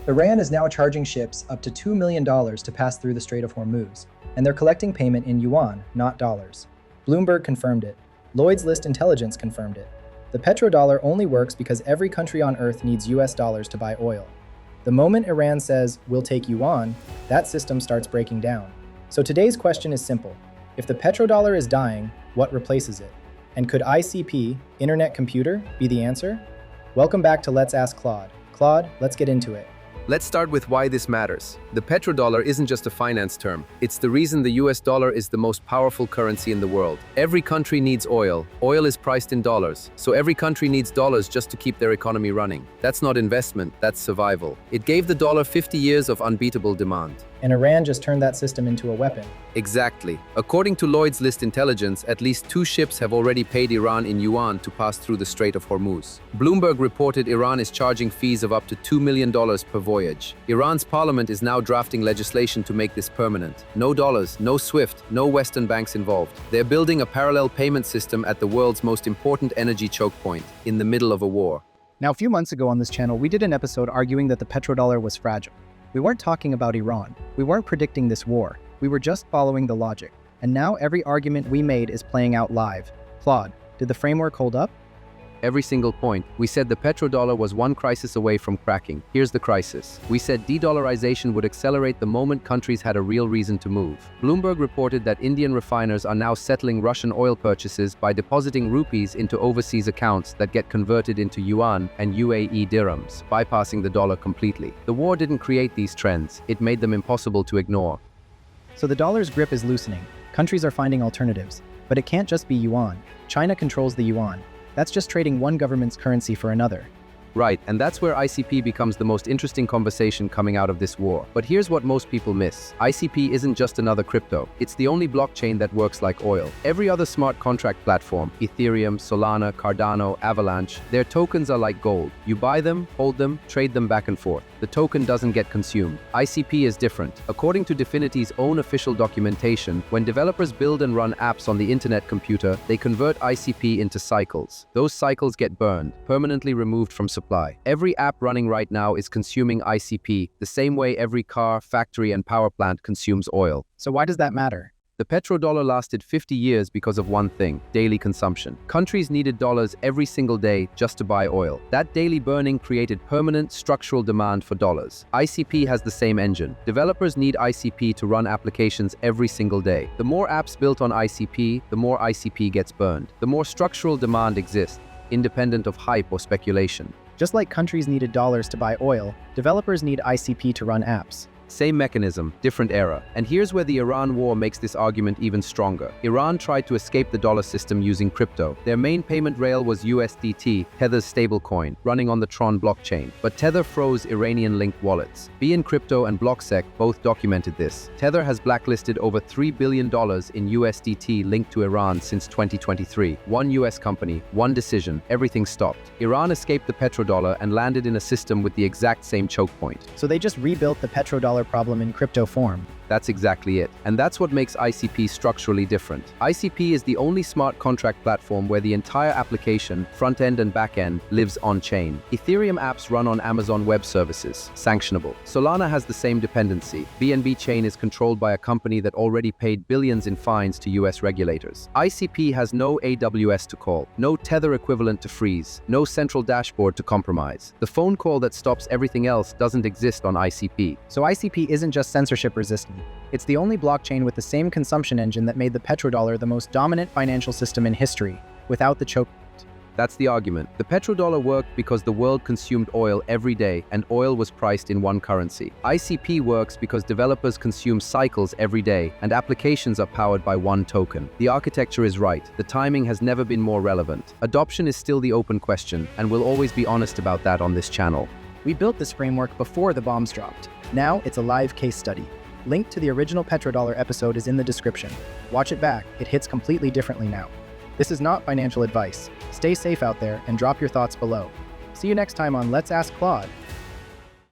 Iran is now charging ships up to $2 million to pass through the Strait of Hormuz, and they're collecting payment in yuan, not dollars. Bloomberg confirmed it. Lloyd's List Intelligence confirmed it. The petrodollar only works because every country on Earth needs US dollars to buy oil. The moment Iran says, we'll take yuan, that system starts breaking down. So today's question is simple. If the petrodollar is dying, what replaces it? And could ICP, Internet Computer, be the answer? Welcome back to Let's Ask Claude. Claude, let's get into it. Let's start with why this matters. The petrodollar isn't just a finance term. It's the reason the US dollar is the most powerful currency in the world. Every country needs oil. Oil is priced in dollars. So every country needs dollars just to keep their economy running. That's not investment, that's survival. It gave the dollar 50 years of unbeatable demand. And Iran just turned that system into a weapon. Exactly. According to Lloyd's List Intelligence, at least 2 ships have already paid Iran in yuan to pass through the Strait of Hormuz. Bloomberg reported Iran is charging fees of up to $2 million per voyage. Iran's parliament is now drafting legislation to make this permanent. No dollars, no SWIFT, no Western banks involved. They're building a parallel payment system at the world's most important energy choke point, in the middle of a war. Now, a few months ago on this channel, we did an episode arguing that the petrodollar was fragile. We weren't talking about Iran. We weren't predicting this war. We were just following the logic. And now every argument we made is playing out live. Claude, did the framework hold up? Every single point. We said the petrodollar was one crisis away from cracking. Here's the crisis. We said de-dollarization would accelerate the moment countries had a real reason to move. Bloomberg reported that Indian refiners are now settling Russian oil purchases by depositing rupees into overseas accounts that get converted into yuan and UAE dirhams, bypassing the dollar completely. The war didn't create these trends. It made them impossible to ignore. So the dollar's grip is loosening. Countries are finding alternatives. But it can't just be yuan. China controls the yuan. That's just trading one government's currency for another. Right, and that's where ICP becomes the most interesting conversation coming out of this war. But here's what most people miss. ICP isn't just another crypto. It's the only blockchain that works like oil. Every other smart contract platform, Ethereum, Solana, Cardano, Avalanche, their tokens are like gold. You buy them, hold them, trade them back and forth. The token doesn't get consumed. ICP is different. According to Definity's own official documentation, when developers build and run apps on the internet computer, they convert ICP into cycles. Those cycles get burned, permanently removed from supply. Every app running right now is consuming ICP, the same way every car, factory, and power plant consumes oil. So why does that matter? The petrodollar lasted 50 years because of one thing: daily consumption. Countries needed dollars every single day just to buy oil. That daily burning created permanent structural demand for dollars. ICP has the same engine. Developers need ICP to run applications every single day. The more apps built on ICP, the more ICP gets burned. The more structural demand exists, independent of hype or speculation. Just like countries needed dollars to buy oil, developers need ICP to run apps. Same mechanism, different era. And here's where the Iran war makes this argument even stronger. Iran tried to escape the dollar system using crypto. Their main payment rail was USDT, Tether's stablecoin, running on the Tron blockchain. But Tether froze Iranian-linked wallets. BN Crypto and BlockSec both documented this. Tether has blacklisted over $3 billion in USDT linked to Iran since 2023. One US company, one decision, everything stopped. Iran escaped the petrodollar and landed in a system with the exact same choke point. So they just rebuilt the petrodollar problem in crypto form. That's exactly it. And that's what makes ICP structurally different. ICP is the only smart contract platform where the entire application, front-end and back-end, lives on-chain. Ethereum apps run on Amazon Web Services, sanctionable. Solana has the same dependency. BNB chain is controlled by a company that already paid billions in fines to US regulators. ICP has no AWS to call, no Tether equivalent to freeze, no central dashboard to compromise. The phone call that stops everything else doesn't exist on ICP. So ICP isn't just censorship resistant. It's the only blockchain with the same consumption engine that made the petrodollar the most dominant financial system in history, without the choke point. That's the argument. The petrodollar worked because the world consumed oil every day and oil was priced in one currency. ICP works because developers consume cycles every day and applications are powered by one token. The architecture is right. The timing has never been more relevant. Adoption is still the open question, and we'll always be honest about that on this channel. We built this framework before the bombs dropped. Now it's a live case study. Link to the original petrodollar episode is in the description. Watch it back, it hits completely differently now. This is not financial advice. Stay safe out there and drop your thoughts below. See you next time on Let's Ask Claude.